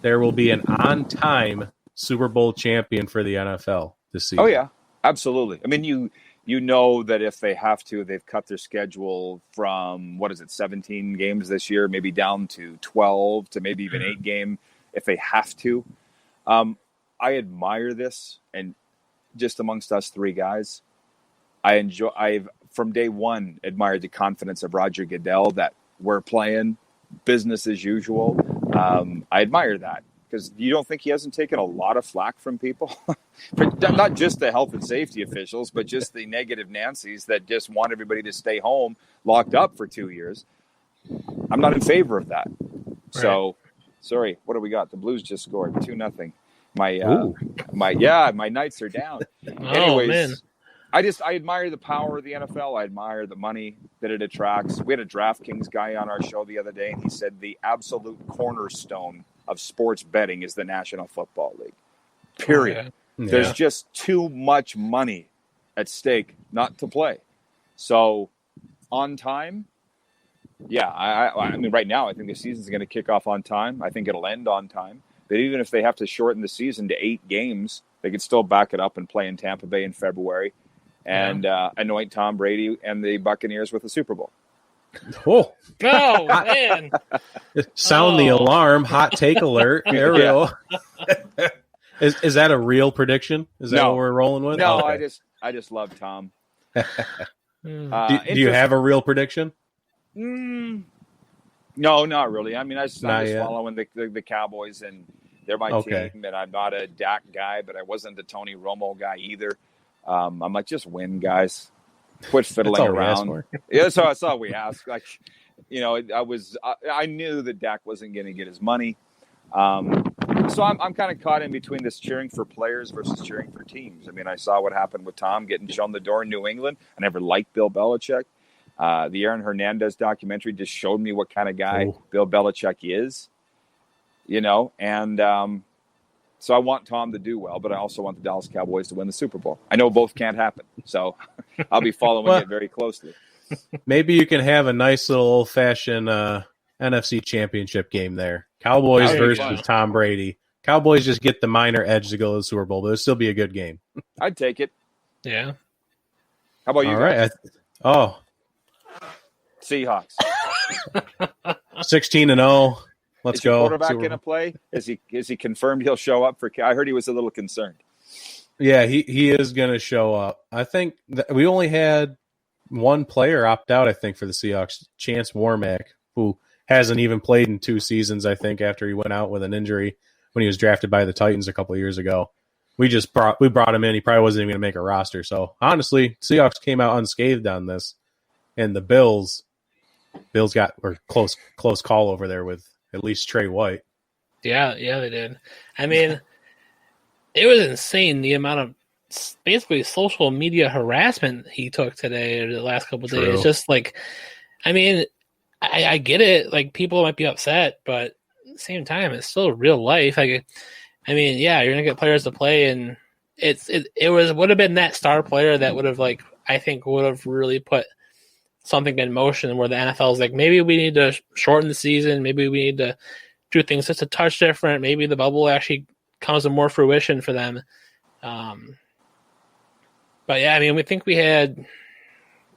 there will be an on-time Super Bowl champion for the NFL this season? Oh, yeah, absolutely. I mean, you know that if they have to, they've cut their schedule from, 17 games this year, maybe down to 12 to maybe even 8 game if they have to. I admire this, and just amongst us 3 guys, I've from day one admired the confidence of Roger Goodell that we're playing business as usual. I admire that. Because you don't think he hasn't taken a lot of flack from people? Not just the health and safety officials, but just the negative Nancys that just want everybody to stay home, locked up for 2 years. I'm not in favor of that. Right. So, sorry, what do we got? The Blues just scored 2-0. My Knights are down. Anyways, man. I admire the power of the NFL. I admire the money that it attracts. We had a DraftKings guy on our show the other day, and he said the absolute cornerstone of sports betting is the National Football League. Period. Yeah. There's just too much money at stake not to play. So, on time, yeah. I mean, right now, I think the season's going to kick off on time. I think it'll end on time. But even if they have to shorten the season to 8 games, they could still back it up and play in Tampa Bay in February and anoint Tom Brady and the Buccaneers with the Super Bowl. Oh, man. Sound the alarm. Hot take alert. Ariel. Yeah. Is that a real prediction? Is that what we're rolling with? No, okay. I just love Tom. Do you have a real prediction? No, not really. I mean, I'm just following the Cowboys, and they're my team, and I'm not a Dak guy, but I wasn't the Tony Romo guy either. I'm like, just win, guys. Quit fiddling around. Yeah, that's all we ask. Like, I knew that Dak wasn't going to get his money. So I'm kind of caught in between this cheering for players versus cheering for teams. I mean, I saw what happened with Tom getting shown the door in New England. I never liked Bill Belichick. The Aaron Hernandez documentary just showed me what kind of guy Bill Belichick is, and so I want Tom to do well, but I also want the Dallas Cowboys to win the Super Bowl. I know both can't happen, so I'll be following it very closely. Maybe you can have a nice little old-fashioned NFC championship game there. Cowboys versus Tom Brady. Cowboys just get the minor edge to go to the Super Bowl, but it'll still be a good game. I'd take it. Yeah. How about you guys? Right. Seahawks. 16-0. Let's go. Quarterback going to play? Is he confirmed he'll show up for? I heard he was a little concerned. Yeah, he is going to show up. I think we only had one player opt out. I think for the Seahawks, Chance Warmack, who hasn't even played in 2 seasons. I think after he went out with an injury when he was drafted by the Titans a couple of years ago. We brought him in. He probably wasn't even going to make a roster. So honestly, Seahawks came out unscathed on this, and the Bills got close call over there with at least Trey White. Yeah, they did. I mean, it was insane the amount of basically social media harassment he took today or the last couple of days. It's just like, I mean, I get it. Like, people might be upset, but at the same time, it's still real life. Like, I mean, yeah, you're gonna get players to play, and it would have been that star player that would have would have really put something in motion where the NFL is like, maybe we need to shorten the season, maybe we need to do things just a touch different, maybe the bubble actually comes to more fruition for them. But yeah, I mean, we think we had,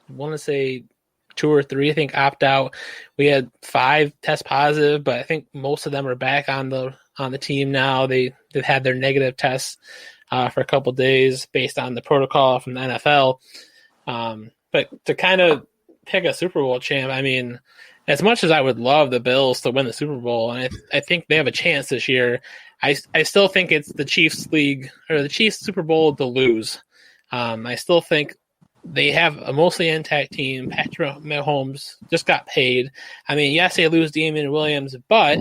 I want to say 2 or 3, I think, opt out. We had 5 test positive, but I think most of them are back on the team now. They've had their negative tests for a couple of days based on the protocol from the NFL. But to kind of pick a Super Bowl champ, I mean, as much as I would love the Bills to win the Super Bowl, and I think they have a chance this year, I still think it's the Chiefs league or the Chiefs Super Bowl to lose. I still think they have a mostly intact team. Patrick Mahomes just got paid. I mean, yes, they lose Damian Williams, but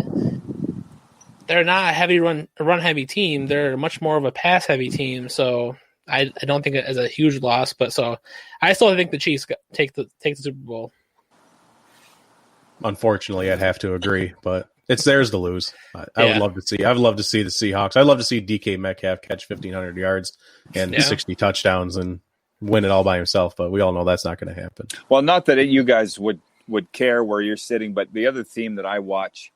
they're not a run heavy team. They're much more of a pass heavy team. So I don't think it is a huge loss. But so I still think the Chiefs take the Super Bowl. Unfortunately, I'd have to agree, but it's theirs to lose. I would love to see. I'd love to see the Seahawks. I'd love to see DK Metcalf catch 1,500 yards and 60 touchdowns and win it all by himself. But we all know that's not going to happen. Well, not that you guys would care where you're sitting, but the other team that I watch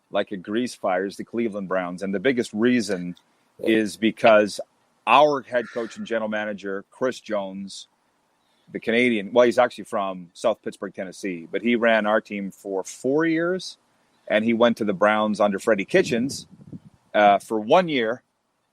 like a grease fire is the Cleveland Browns, and the biggest reason is because our head coach and general manager, Chris Jones, the Canadian, well, he's actually from South Pittsburgh, Tennessee, but he ran our team for 4 years, and he went to the Browns under Freddie Kitchens for 1 year,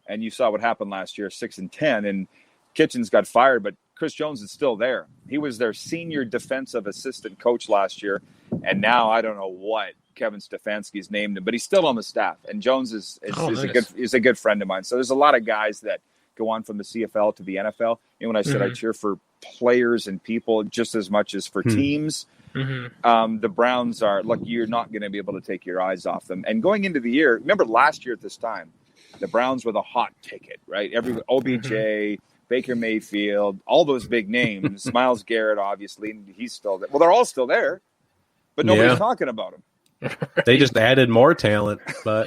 and you saw what happened last year, 6-10, and Kitchens got fired, but Chris Jones is still there. He was their senior defensive assistant coach last year, and now I don't know what Kevin Stefanski's named him, but he's still on the staff. And Jones is nice. a good friend of mine. So there's a lot of guys that go on from the CFL to the NFL. And when I said I cheer for players and people just as much as for teams, the Browns are, look, you're not going to be able to take your eyes off them. And going into the year, remember last year at this time, the Browns were the hot ticket, right? OBJ, Baker Mayfield, all those big names, Myles Garrett, obviously, he's still there. Well, they're all still there, but nobody's talking about him. They just added more talent, but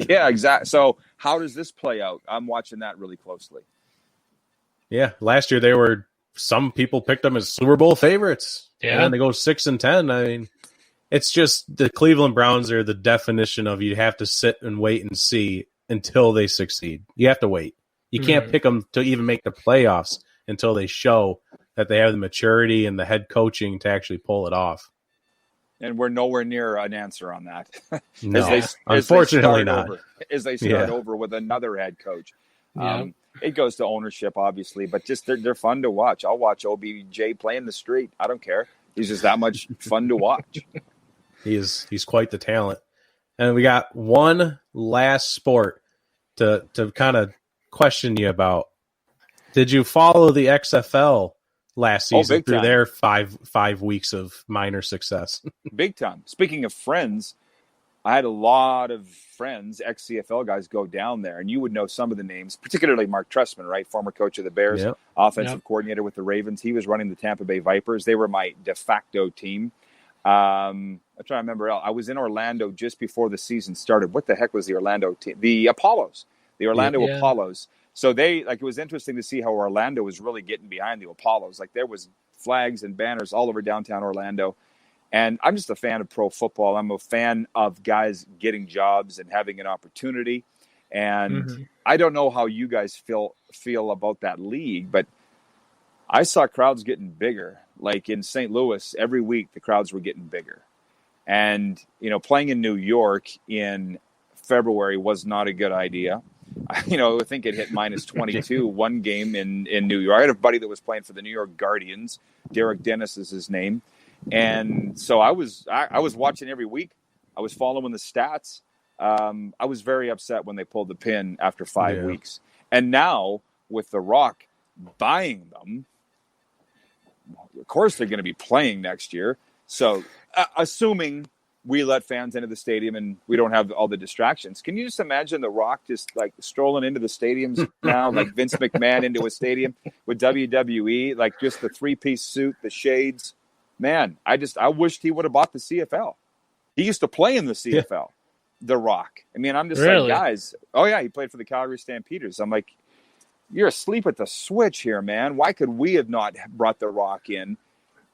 yeah, exactly. So how does this play out? I'm watching that really closely. Yeah, last year some people picked them as Super Bowl favorites. Yeah, and then they go 6-10. I mean, it's just the Cleveland Browns are the definition of you have to sit and wait and see until they succeed. You have to wait. You can't pick them to even make the playoffs until they show that they have the maturity and the head coaching to actually pull it off. And we're nowhere near an answer on that. No, unfortunately not. As they start over with another head coach. It goes to ownership, obviously, but just they're fun to watch. I'll watch OBJ play in the street. I don't care. He's just that much fun to watch. He's quite the talent. And we got one last sport to kind of question you about. Did you follow the XFL last season through their five weeks of minor success? Big time. Speaking of friends, I had a lot of friends, ex-CFL guys, go down there, and you would know some of the names, particularly Mark Trestman, right? Former coach of the Bears, offensive coordinator with the Ravens. He was running the Tampa Bay Vipers. They were my de facto team. I'm trying to remember. I was in Orlando just before the season started. What the heck was the Orlando team? The Apollos. The Orlando Apollos. So it was interesting to see how Orlando was really getting behind the Apollos. Like there was flags and banners all over downtown Orlando. And I'm just a fan of pro football. I'm a fan of guys getting jobs and having an opportunity. And I don't know how you guys feel about that league, but I saw crowds getting bigger. Like in St. Louis, every week the crowds were getting bigger. And, playing in New York in February was not a good idea. I think it hit minus 22 one game in New York. I had a buddy that was playing for the New York Guardians. Derek Dennis is his name. And so I was watching every week. I was following the stats. I was very upset when they pulled the pin after 5 weeks. And now with The Rock buying them, of course they're going to be playing next year. So assuming we let fans into the stadium and we don't have all the distractions, can you just imagine The Rock just like strolling into the stadiums now, like Vince McMahon into a stadium with WWE, like just the 3-piece suit, the shades? Man, I wished he would have bought the CFL. He used to play in the CFL, The Rock. I mean, I'm just like, guys, he played for the Calgary Stampeders. I'm like, you're asleep at the switch here, man. Why could we have not brought The Rock in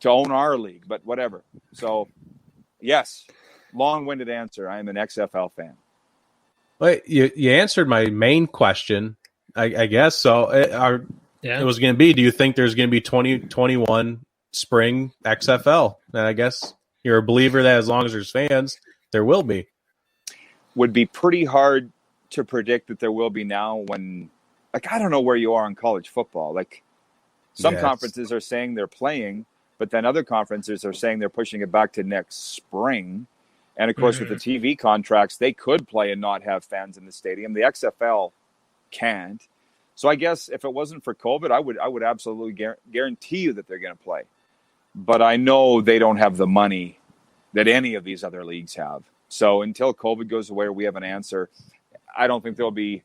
to own our league? But whatever. So, yes, long-winded answer. I am an XFL fan. Well, you answered my main question, I guess. So it was going to be, do you think there's going to be 2021 spring XFL? And I guess you're a believer that as long as there's fans, there will be. Would be pretty hard to predict that there will be now when, I don't know where you are in college football. Like some conferences are saying they're playing, but then other conferences are saying they're pushing it back to next spring. And of course, with the TV contracts, they could play and not have fans in the stadium. The XFL can't. So I guess if it wasn't for COVID, I would absolutely guarantee you that they're going to play. But I know they don't have the money that any of these other leagues have. So until COVID goes away or we have an answer, I don't think there'll be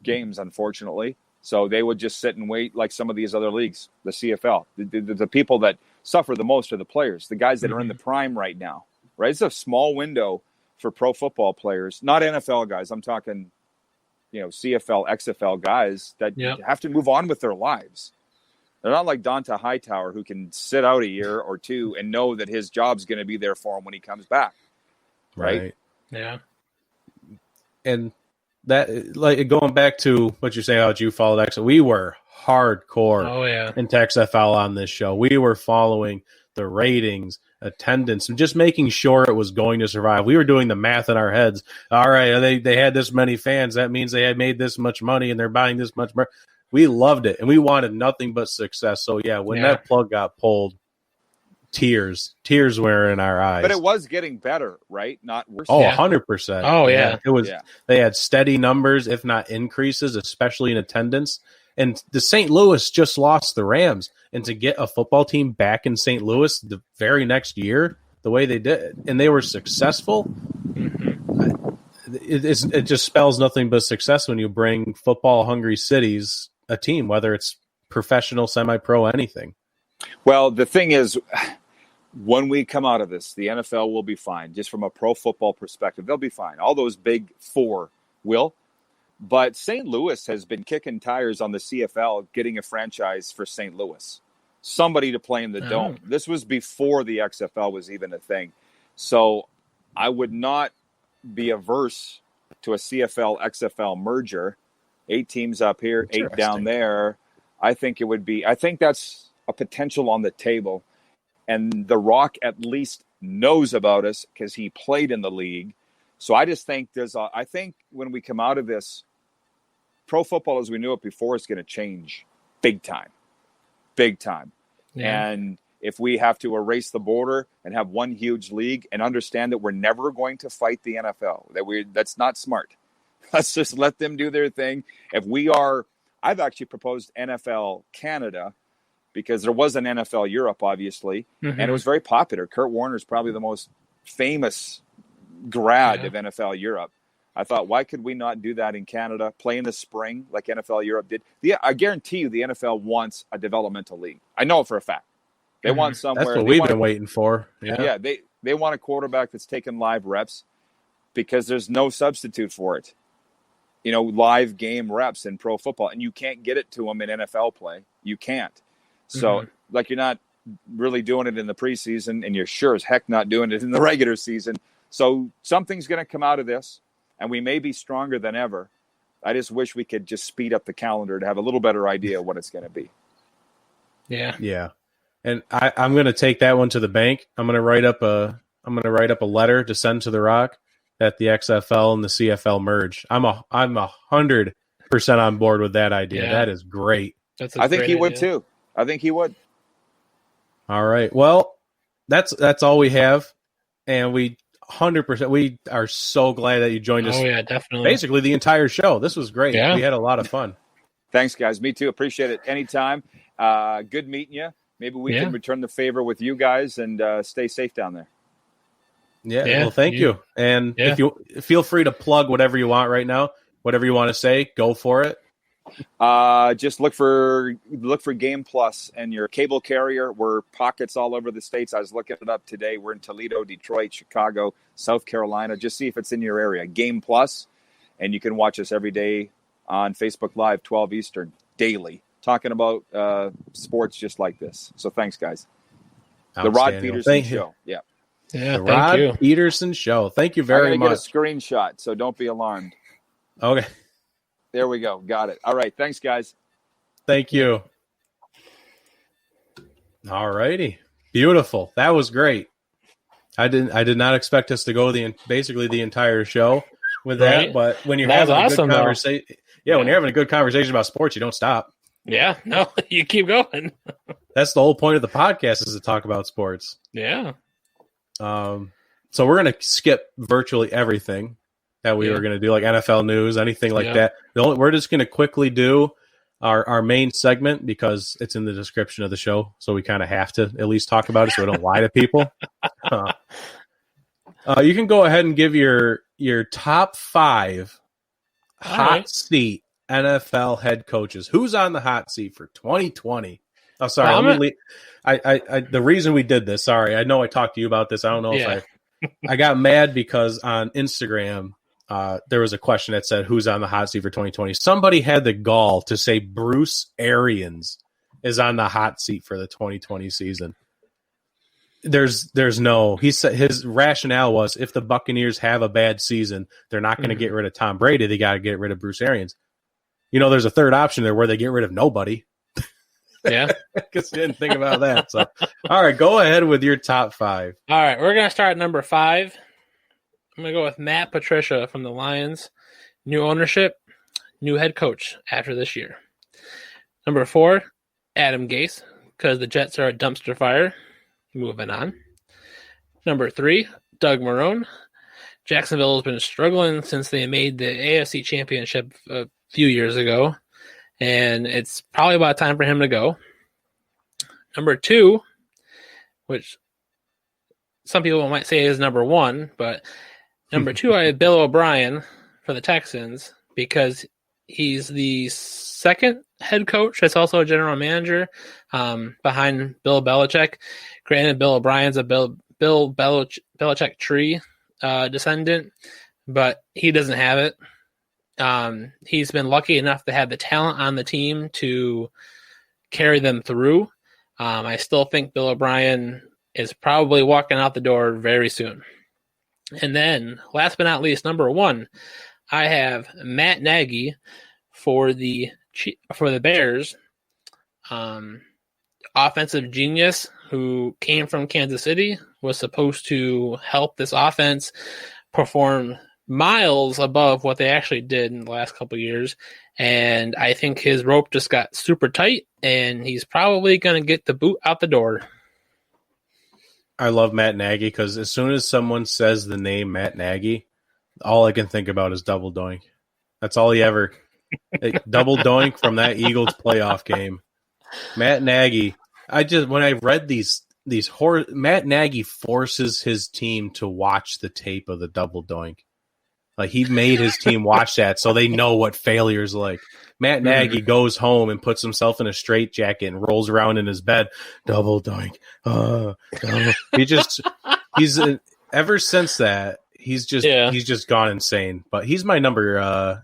games, unfortunately. So they would just sit and wait like some of these other leagues, the CFL. The people that suffer the most are the players, the guys that are in the prime right now, right? It's a small window for pro football players, not NFL guys. I'm talking, CFL, XFL guys that have to move on with their lives. They're not like Donta Hightower who can sit out a year or two and know that his job's going to be there for him when he comes back. Right? Yeah. And that, like, going back to what you're saying about you followed XFL, we were hardcore into XFL on this show. We were following the ratings, attendance, and just making sure it was going to survive. We were doing the math in our heads. All right, they had this many fans. That means they had made this much money and they're buying this much more. We loved it, and we wanted nothing but success. So, when that plug got pulled, tears were in our eyes. But it was getting better, right? Not worse. Oh, Yeah. 100%. Oh, yeah. It was. Yeah. They had steady numbers, if not increases, especially in attendance. And the St. Louis just lost the Rams, and to get a football team back in St. Louis the very next year, the way they did, and they were successful. It just spells nothing but success when you bring football-hungry cities a team, whether it's professional, semi-pro, anything. Well, the thing is, when we come out of this, the NFL will be fine. Just from a pro football perspective, they'll be fine. All those big four will. But St. Louis has been kicking tires on the CFL, getting a franchise for St. Louis. Somebody to play in the Dome. This was before the XFL was even a thing. So I would not be averse to a CFL XFL merger. 8 teams up here, 8 down there. I think that's a potential on the table. And The Rock at least knows about us because he played in the league. So I just think I think when we come out of this, pro football as we knew it before is going to change big time. Big time. Yeah. And if we have to erase the border and have one huge league and understand that we're never going to fight the NFL, that's not smart. Let's just let them do their thing. I've actually proposed NFL Canada because there was an NFL Europe, obviously, and it was very popular. Kurt Warner is probably the most famous grad of NFL Europe. I thought, why could we not do that in Canada, play in the spring like NFL Europe did? I guarantee you the NFL wants a developmental league. I know it for a fact. They want somewhere. That's what we've been waiting for. Yeah, they want a quarterback that's taking live reps because there's no substitute for it. Live game reps in pro football, and you can't get it to them in NFL play. You can't. So, you're not really doing it in the preseason, and you're sure as heck not doing it in the regular season. So something's going to come out of this, and we may be stronger than ever. I just wish we could just speed up the calendar to have a little better idea of what it's going to be. Yeah. Yeah. And I'm going to take that one to the bank. I'm going to write up a letter to send to The Rock that the XFL and the CFL merge. I'm 100% on board with that idea. Yeah. That is great. I think he would too. I think he would. All right. Well, that's all we have, and we 100%. We are so glad that you joined us. Oh yeah, definitely. Basically, the entire show. This was great. Yeah. We had a lot of fun. Thanks, guys. Me too. Appreciate it. Anytime. Good meeting you. Maybe we can return the favor with you guys and stay safe down there. Yeah. Well, thank you. And if you feel free to plug whatever you want right now, whatever you want to say, go for it. Just look for Game Plus and your cable carrier. We're pockets all over the states. I was looking it up today. We're in Toledo, Detroit, Chicago, South Carolina. Just see if it's in your area. Game Plus, and you can watch us every day on Facebook Live, 12 Eastern, daily, talking about sports just like this. So thanks, guys. The Rod Pedersen Show. Yeah. Yeah. The Rod Pedersen Show. Thank you very much. Get a screenshot, so don't be alarmed. Okay. There we go. Got it. All right. Thanks, guys. Thank you. All righty. Beautiful. That was great. I did not expect us to go basically the entire show with that, but when you're having a good conversation, when you're having a good conversation about sports, you don't stop. Yeah. No, you keep going. That's the whole point of the podcast, is to talk about sports. Yeah. So we're going to skip virtually everything that we were going to do, like NFL news, anything like that. We're just going to quickly do our main segment because it's in the description of the show, so we kind of have to at least talk about it so we don't lie to people. You can go ahead and give your top 5 hot seat NFL head coaches. Who's on the hot seat for 2020? Oh, sorry. The reason we did this, sorry, I know I talked to you about this. I don't know if I got mad because on Instagram, there was a question that said, who's on the hot seat for 2020? Somebody had the gall to say Bruce Arians is on the hot seat for the 2020 season. There's no, he said his rationale was, if the Buccaneers have a bad season, they're not going to get rid of Tom Brady. They got to get rid of Bruce Arians. There's a third option there where they get rid of nobody. Yeah. Because you didn't think about that. So, all right, go ahead with your top 5. All right, we're going to start at number 5. I'm going to go with Matt Patricia from the Lions. New ownership, new head coach after this year. Number 4, Adam Gase, because the Jets are a dumpster fire. Moving on. Number 3, Doug Marrone. Jacksonville has been struggling since they made the AFC Championship a few years ago, and it's probably about time for him to go. Number 2, which some people might say is number 1, but number 2, I have Bill O'Brien for the Texans because he's the second head coach that's also a general manager behind Bill Belichick. Granted, Bill O'Brien's a Bill Belichick tree descendant, but he doesn't have it. He's been lucky enough to have the talent on the team to carry them through. I still think Bill O'Brien is probably walking out the door very soon. And then, last but not least, number 1, I have Matt Nagy for the Bears. Offensive genius who came from Kansas City, was supposed to help this offense perform miles above what they actually did in the last couple of years. And I think his rope just got super tight, and he's probably going to get the boot out the door. I love Matt Nagy because as soon as someone says the name Matt Nagy, all I can think about is Double Doink. That's all he ever Double Doink from that Eagles playoff game. Matt Nagy. When I read these Matt Nagy forces his team to watch the tape of the Double Doink. Like, he made his team watch that so they know what failure's like. Matt Nagy goes home and puts himself in a straitjacket and rolls around in his bed. Double Doink. He's ever since that, he's just gone insane. But he's my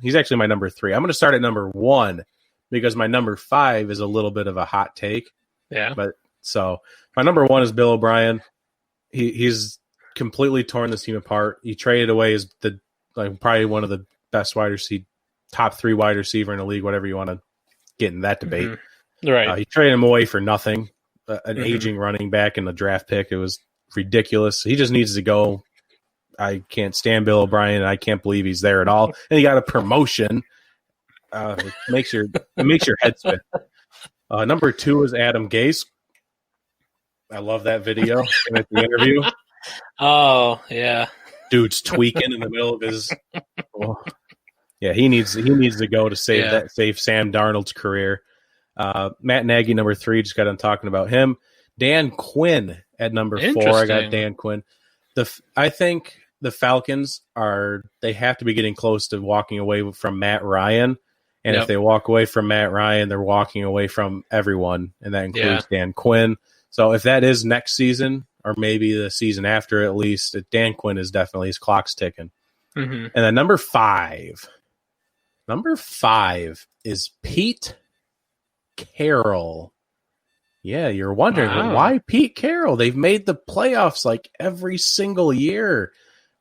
he's actually my number 3. I'm going to start at number 1 because my number 5 is a little bit of a hot take. Yeah. But so my number 1 is Bill O'Brien. He's completely torn this team apart. He traded away as probably one of the best top 3 wide receiver in the league, whatever you want to get in that debate. Mm-hmm. Right. He traded him away for nothing, an aging running back and a draft pick. It was ridiculous. He just needs to go. I can't stand Bill O'Brien. I can't believe he's there at all. And he got a promotion. It makes your head spin. Number 2 is Adam Gase. I love that video at the interview. Oh, yeah. Dude's tweaking in the middle of his. Well, yeah, he needs to go to save Sam Darnold's career. Matt Nagy, number 3, just got done talking about him. Dan Quinn at number 4. I got Dan Quinn. I think the Falcons they have to be getting close to walking away from Matt Ryan. And if they walk away from Matt Ryan, they're walking away from everyone, and that includes Dan Quinn. So if that is next season, or maybe the season after at least, Dan Quinn is definitely, his clock's ticking. Mm-hmm. And then number 5 is Pete Carroll. Yeah, you're wondering, why Pete Carroll? They've made the playoffs like every single year.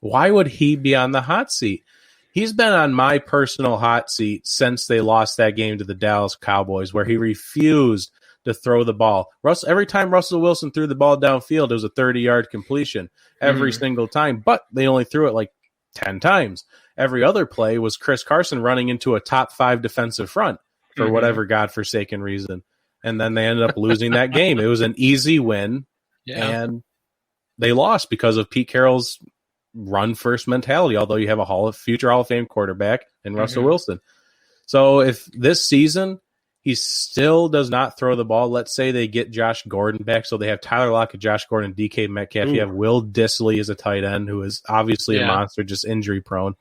Why would he be on the hot seat? He's been on my personal hot seat since they lost that game to the Dallas Cowboys, where he refused to throw the ball. Every time Russell Wilson threw the ball downfield, it was a 30-yard completion every single time, but they only threw it like 10 times. Every other play was Chris Carson running into a top 5 defensive front for whatever godforsaken reason. And then they ended up losing that game. It was an easy win, and they lost because of Pete Carroll's run-first mentality, although you have a future Hall of Fame quarterback in Russell Wilson. So if this season he still does not throw the ball, let's say they get Josh Gordon back, so they have Tyler Lockett, Josh Gordon, DK Metcalf. You have Will Dissly as a tight end, who is obviously a monster, just injury-prone.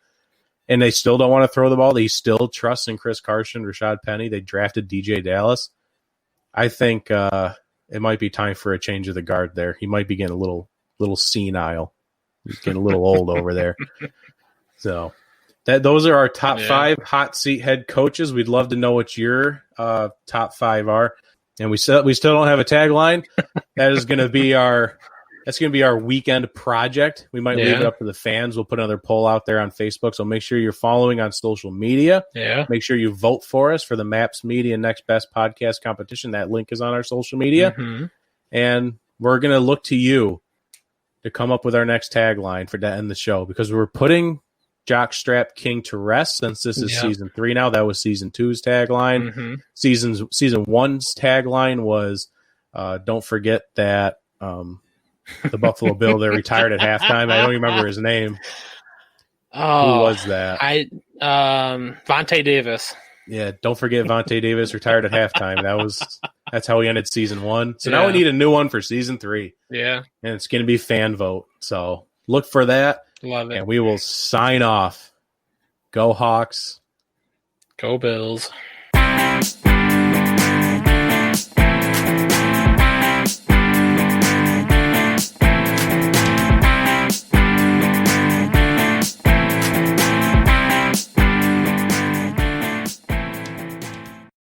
And they still don't want to throw the ball. They still trust in Chris Carson, Rashad Penny. They drafted DJ Dallas. I think it might be time for a change of the guard there. He might be getting a little senile. He's getting a little old over there. So those are our top 5 hot seat head coaches. We'd love to know what your top 5 are. And we still don't have a tagline. That's going to be our weekend project. We might leave it up to the fans. We'll put another poll out there on Facebook. So make sure you're following on social media. Yeah. Make sure you vote for us for the Maps Media Next Best Podcast competition. That link is on our social media. And we're going to look to you to come up with our next tagline for to end the show, because we're putting Jockstrap King to rest since this is season 3 now. That was season 2's tagline. Season 1's tagline was don't forget that the Buffalo Bill that retired at halftime. I don't even remember his name. Oh, who was that? Vontae Davis. Yeah, don't forget Vontae Davis retired at halftime. That's how we ended season 1. So now we need a new one for season 3. Yeah. And it's going to be fan vote. So look for that. Love it. And we will sign off. Go Hawks. Go Bills.